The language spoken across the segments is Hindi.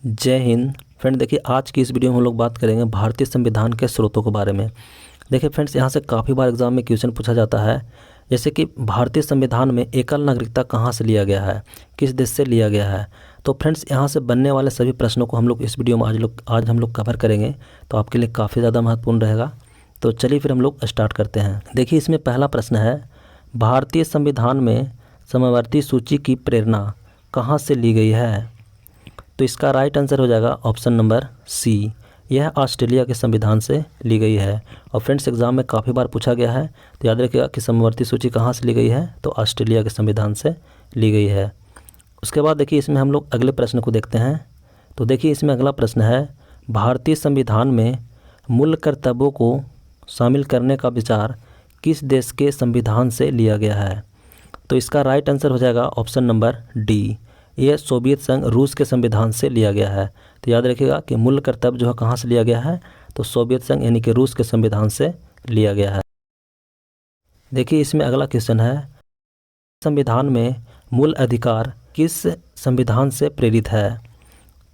जय हिंद फ्रेंड। देखिए आज की इस वीडियो में हम लोग बात करेंगे भारतीय संविधान के स्रोतों के बारे में। देखिए फ्रेंड्स, यहाँ से काफ़ी बार एग्जाम में क्वेश्चन पूछा जाता है, जैसे कि भारतीय संविधान में एकल नागरिकता कहाँ से लिया गया है, किस देश से लिया गया है। तो फ्रेंड्स, यहाँ से बनने वाले सभी प्रश्नों को हम लोग इस वीडियो में आज हम लोग कवर करेंगे, तो आपके लिए काफ़ी ज़्यादा महत्वपूर्ण रहेगा। तो चलिए फिर हम लोग स्टार्ट करते हैं। देखिए इसमें पहला प्रश्न है, भारतीय संविधान में समवर्ती सूची की प्रेरणा कहाँ से ली गई है। तो इसका राइट आंसर हो जाएगा ऑप्शन नंबर सी, यह ऑस्ट्रेलिया के संविधान से ली गई है। और फ्रेंड्स, एग्जाम में काफ़ी बार पूछा गया है, तो याद रखिएगा कि समवर्ती सूची कहाँ से ली गई है, तो ऑस्ट्रेलिया के संविधान से ली गई है। उसके बाद देखिए इसमें हम लोग अगले प्रश्न को देखते हैं। तो देखिए इसमें अगला प्रश्न है, भारतीय संविधान में मूल कर्तव्यों को शामिल करने का विचार किस देश के संविधान से लिया गया है। तो इसका राइट आंसर हो जाएगा ऑप्शन नंबर डी, यह सोवियत संघ रूस के संविधान से लिया गया है। तो याद रखिएगा कि मूल कर्तव्य जो है कहाँ से लिया गया है, तो सोवियत संघ यानी कि रूस के संविधान से लिया गया है। देखिए इसमें अगला क्वेश्चन है, संविधान में मूल अधिकार किस संविधान से प्रेरित है।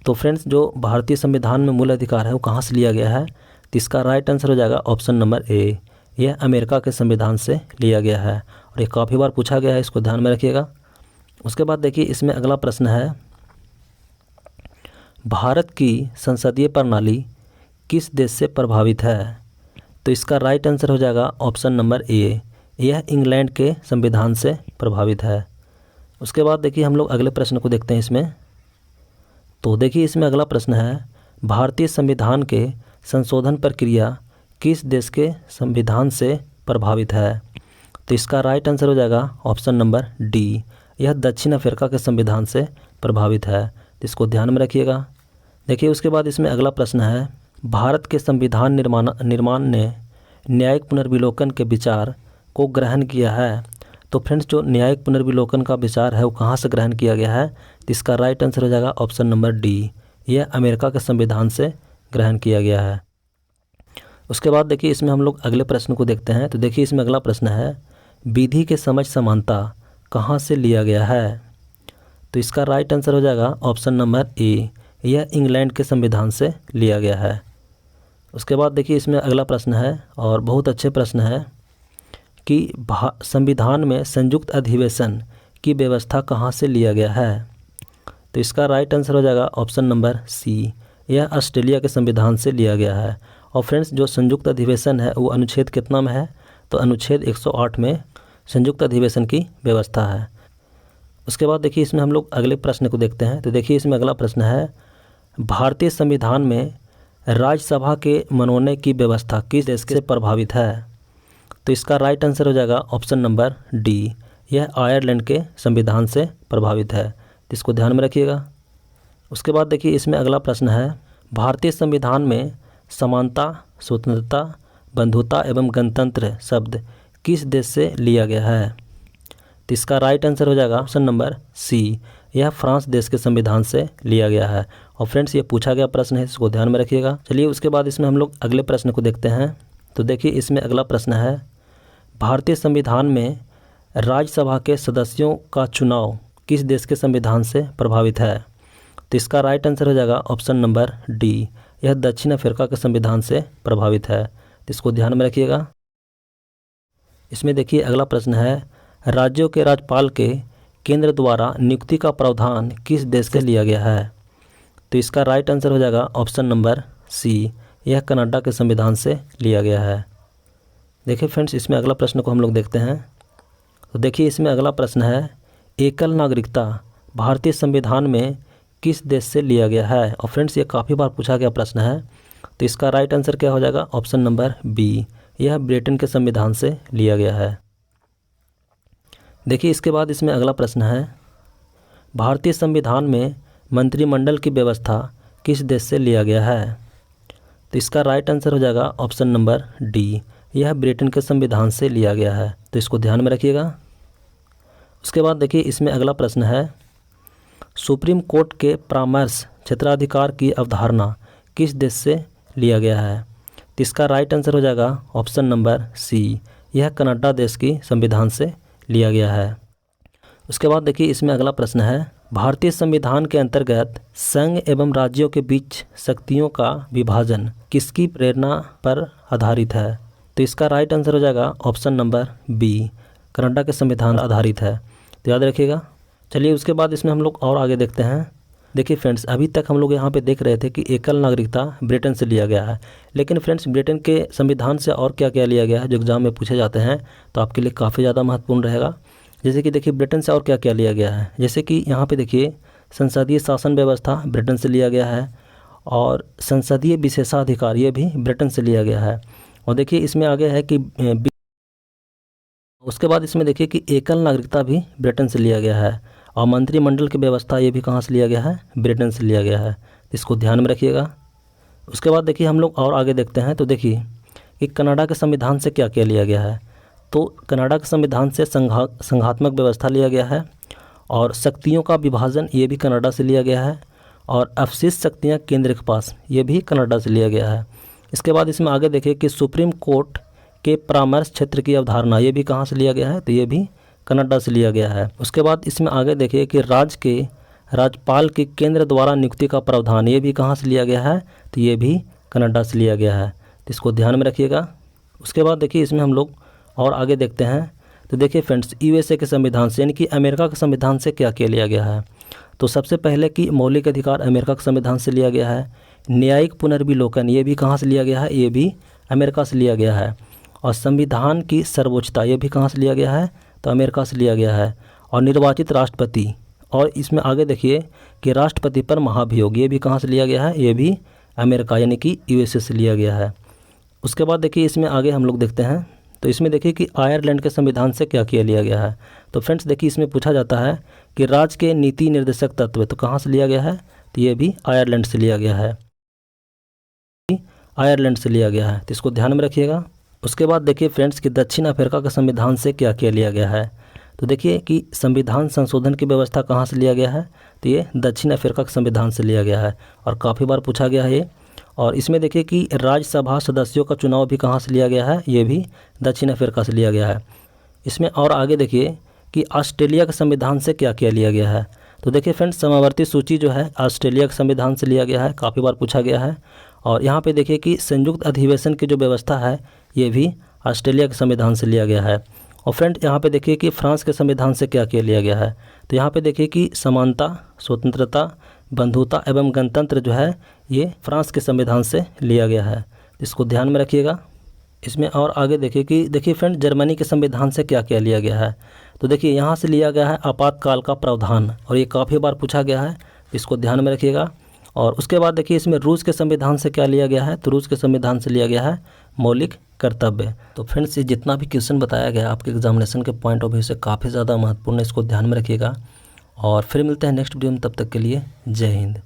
तो फ्रेंड्स, जो भारतीय संविधान में मूल अधिकार है वो कहाँ से लिया गया है, तो इसका राइट आंसर हो जाएगा ऑप्शन नंबर ए, यह अमेरिका के संविधान से लिया गया है। और ये काफ़ी बार पूछा गया है, इसको ध्यान में रखिएगा। उसके बाद देखिए इसमें अगला प्रश्न है, भारत की संसदीय प्रणाली किस देश से प्रभावित है। तो इसका राइट आंसर हो जाएगा ऑप्शन नंबर ए, यह इंग्लैंड के संविधान से प्रभावित है। उसके बाद देखिए हम लोग अगले प्रश्न को देखते हैं इसमें। तो देखिए इसमें अगला प्रश्न है, भारतीय संविधान के संशोधन प्रक्रिया किस देश के संविधान से प्रभावित है। तो इसका राइट आंसर हो जाएगा ऑप्शन नंबर डी, यह दक्षिण अफ्रीका के संविधान से प्रभावित है। तो इसको ध्यान में रखिएगा। देखिए उसके बाद इसमें अगला प्रश्न है, भारत के संविधान निर्माण ने न्यायिक पुनर्विलोकन के विचार को ग्रहण किया है। तो फ्रेंड्स, जो न्यायिक पुनर्विलोकन का विचार है वो कहाँ से ग्रहण किया गया है, तो इसका राइट आंसर हो जाएगा ऑप्शन नंबर डी, यह अमेरिका के संविधान से ग्रहण किया गया है। उसके बाद देखिए इसमें हम लोग अगले प्रश्न को देखते हैं। तो देखिए इसमें अगला प्रश्न है, विधि के समझ समानता कहाँ से लिया गया है। तो इसका राइट आंसर हो जाएगा ऑप्शन नंबर ए, यह इंग्लैंड के संविधान से लिया गया है। उसके बाद देखिए इसमें अगला प्रश्न है, और बहुत अच्छे प्रश्न है, कि संविधान में संयुक्त अधिवेशन की व्यवस्था कहाँ से लिया गया है। तो इसका राइट आंसर हो जाएगा ऑप्शन नंबर सी, यह ऑस्ट्रेलिया के संविधान से लिया गया है। और फ्रेंड्स, जो संयुक्त अधिवेशन है वो अनुच्छेद कितना में है, तो अनुच्छेद 108 में संयुक्त अधिवेशन की व्यवस्था है। उसके बाद देखिए इसमें हम लोग अगले प्रश्न को देखते हैं। तो देखिए इसमें अगला प्रश्न है, भारतीय संविधान में राज्यसभा के मनोनयन की व्यवस्था किस देश से प्रभावित है। तो इसका राइट आंसर हो जाएगा ऑप्शन नंबर डी, यह आयरलैंड के संविधान से प्रभावित है। तो इसको ध्यान में रखिएगा। उसके बाद देखिए इसमें अगला प्रश्न है, भारतीय संविधान में समानता, स्वतंत्रता, बंधुता एवं गणतंत्र शब्द किस देश से लिया गया है। तो इसका राइट आंसर हो जाएगा ऑप्शन नंबर सी, यह फ्रांस देश के संविधान से लिया गया है। और फ्रेंड्स, ये पूछा गया प्रश्न है, इसको ध्यान में रखिएगा। चलिए उसके बाद इसमें हम लोग अगले प्रश्न को देखते हैं। तो देखिए इसमें अगला प्रश्न है, भारतीय संविधान में राज्यसभा के सदस्यों का चुनाव किस देश के संविधान से प्रभावित है। तो इसका राइट आंसर हो जाएगा ऑप्शन नंबर डी, यह दक्षिण अफ्रीका के संविधान से प्रभावित है। तो इसको ध्यान में रखिएगा। इसमें देखिए अगला प्रश्न है, राज्यों के राज्यपाल के केंद्र द्वारा नियुक्ति का प्रावधान किस देश से लिया गया है। तो इसका राइट आंसर हो जाएगा ऑप्शन नंबर सी, यह कनाडा के संविधान से लिया गया है। देखिए फ्रेंड्स, इसमें अगला प्रश्न को हम लोग देखते हैं। तो देखिए इसमें अगला प्रश्न है, एकल नागरिकता भारतीय संविधान में किस देश से लिया गया है। और फ्रेंड्स, ये काफ़ी बार पूछा गया प्रश्न है। तो इसका राइट आंसर क्या हो जाएगा ऑप्शन नंबर बी, यह ब्रिटेन के संविधान से लिया गया है। देखिए इसके बाद इसमें अगला प्रश्न है, भारतीय संविधान में मंत्रिमंडल की व्यवस्था किस देश से लिया गया है। तो इसका राइट आंसर हो जाएगा ऑप्शन नंबर डी, यह ब्रिटेन के संविधान से लिया गया है। तो इसको ध्यान में रखिएगा। उसके बाद देखिए इसमें अगला प्रश्न है, सुप्रीम कोर्ट के परामर्श क्षेत्राधिकार की अवधारणा किस देश से लिया गया है। तो इसका राइट आंसर हो जाएगा ऑप्शन नंबर सी, यह कनाडा देश की संविधान से लिया गया है। उसके बाद देखिए इसमें अगला प्रश्न है, भारतीय संविधान के अंतर्गत संघ एवं राज्यों के बीच शक्तियों का विभाजन किसकी प्रेरणा पर आधारित है? तो इसका राइट आंसर हो जाएगा ऑप्शन नंबर बी, कनाडा के संविधान आधारित है। तो याद रखिएगा। चलिए उसके बाद इसमें हम लोग और आगे देखते हैं। देखिए फ्रेंड्स, अभी तक हम लोग यहाँ पे देख रहे थे कि एकल नागरिकता ब्रिटेन से लिया गया है, लेकिन फ्रेंड्स ब्रिटेन के संविधान से और क्या क्या लिया गया है जो एग्जाम में पूछे जाते हैं, तो आपके लिए काफ़ी ज़्यादा महत्वपूर्ण रहेगा। जैसे कि देखिए ब्रिटेन से और क्या क्या लिया गया है, जैसे कि यहाँ पे देखिए संसदीय शासन व्यवस्था ब्रिटेन से लिया गया है, और संसदीय विशेषाधिकार ये भी ब्रिटेन से लिया गया है। और देखिए इसमें आगे है कि उसके बाद इसमें देखिए कि एकल नागरिकता भी ब्रिटेन से लिया गया है, और मंत्रिमंडल की व्यवस्था ये भी कहाँ से लिया गया है? ब्रिटेन से लिया गया है। इसको ध्यान में रखिएगा। उसके बाद देखिए हम लोग और आगे देखते हैं। तो देखिए कि कनाडा के संविधान से क्या क्या लिया गया है। तो कनाडा के संविधान से संघात्मक व्यवस्था लिया गया है, और शक्तियों का विभाजन ये भी कनाडा से लिया गया है, और अवशिष्ट शक्तियाँ केंद्र के पास ये भी कनाडा से लिया गया है। इसके बाद इसमें आगे देखिए कि सुप्रीम कोर्ट के परामर्श क्षेत्र की अवधारणा ये भी कहाँ से लिया गया है? तो ये भी कनाडा से लिया गया है। उसके बाद इसमें आगे देखिए कि राज्य के राज्यपाल की केंद्र द्वारा नियुक्ति का प्रावधान ये भी कहाँ से लिया गया है? तो ये भी कनाडा से लिया गया है। तो इसको ध्यान में रखिएगा। उसके बाद देखिए इसमें हम लोग और आगे देखते हैं। तो देखिए फ्रेंड्स, यूएसए के संविधान से यानी कि अमेरिका के संविधान से क्या क्या लिया गया है। तो सबसे पहले कि मौलिक अधिकार अमेरिका के संविधान से लिया गया है। न्यायिक पुनर्विलोकन ये भी कहाँ से लिया गया है? ये भी अमेरिका से लिया गया है। और संविधान की सर्वोच्चता ये भी कहाँ से लिया गया है? तो अमेरिका से लिया गया है। और निर्वाचित राष्ट्रपति, और इसमें आगे देखिए कि राष्ट्रपति पर महाभियोग ये भी कहाँ से लिया गया है? ये भी अमेरिका यानी कि यूएसए से लिया गया है। उसके बाद देखिए इसमें आगे हम लोग देखते हैं। तो इसमें देखिए कि आयरलैंड के संविधान से क्या किया लिया गया है। तो फ्रेंड्स देखिए इसमें पूछा जाता है कि राज्य के नीति निर्देशक तत्व तो कहाँ से लिया गया है? तो ये भी आयरलैंड से लिया गया है, आयरलैंड से लिया गया है। तो इसको ध्यान में रखिएगा। उसके बाद देखिए फ्रेंड्स कि दक्षिण अफ्रीका के संविधान से क्या क्या लिया गया है। तो देखिए कि संविधान संशोधन की व्यवस्था कहाँ से लिया गया है? तो ये दक्षिण अफ्रीका के संविधान से लिया गया है, और काफ़ी बार पूछा गया है ये। और इसमें देखिए कि राज्यसभा सदस्यों का चुनाव भी कहाँ से लिया गया है? ये भी दक्षिण अफ्रीका से लिया गया है। इसमें और आगे देखिए कि ऑस्ट्रेलिया के संविधान से क्या क्या लिया गया है। तो देखिए फ्रेंड्स, समावर्ती सूची जो है ऑस्ट्रेलिया के संविधान से लिया गया है, काफ़ी बार पूछा गया है। और यहाँ पे देखिए कि संयुक्त अधिवेशन की जो व्यवस्था है ये भी ऑस्ट्रेलिया के संविधान से लिया गया है। और फ्रेंड यहाँ पे देखिए कि फ्रांस के संविधान से क्या क्या लिया गया है। तो यहाँ पे देखिए कि समानता, स्वतंत्रता, बंधुता एवं गणतंत्र जो है ये फ्रांस के संविधान से लिया गया है। इसको ध्यान में रखिएगा। इसमें और आगे देखिए फ्रेंड, जर्मनी के संविधान से क्या क्या लिया गया है। तो देखिए यहाँ से लिया गया है आपातकाल का प्रावधान, और ये काफ़ी बार पूछा गया है, इसको ध्यान में रखिएगा। और उसके बाद देखिए इसमें रूस के संविधान से क्या लिया गया है। तो रूस के संविधान से लिया गया है मौलिक कर्तव्य। तो फ्रेंड्स, ये जितना भी क्वेश्चन बताया गया आपके एग्जामिनेशन के पॉइंट ऑफ व्यू से काफ़ी ज़्यादा महत्वपूर्ण है, इसको ध्यान में रखिएगा। और फिर मिलते हैं नेक्स्ट वीडियो में, तब तक के लिए जय हिंद।